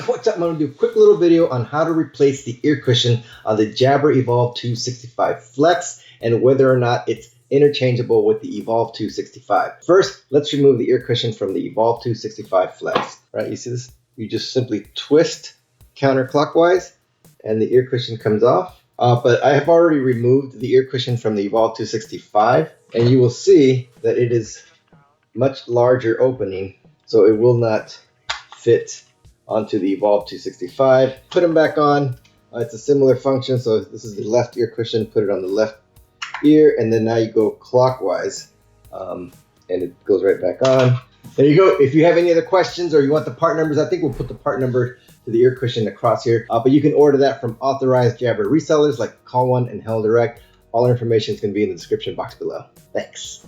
what's up? I'm going to do a quick little video on how to replace the ear cushion on the Jabra Evolve2 65 Flex and whether or not it's interchangeable with the Evolve2 65. First, let's remove the ear cushion from the Evolve2 65 Flex. Right, you see this? You just simply twist counterclockwise and the ear cushion comes off. But I have already removed the ear cushion from the Evolve2 65 and you will see that it is much larger opening, so it will not fit onto the Evolve2 65. Put them back on. It's a similar function. So this is the left ear cushion. Put it on the left ear, and then now you go clockwise, and it goes right back on. There you go. If you have any other questions or you want the part numbers, I think we'll put the part number to the ear cushion across here. But you can order that from authorized Jabra resellers like Call One and Hell Direct. All our information is going to be in the description box below. Thanks.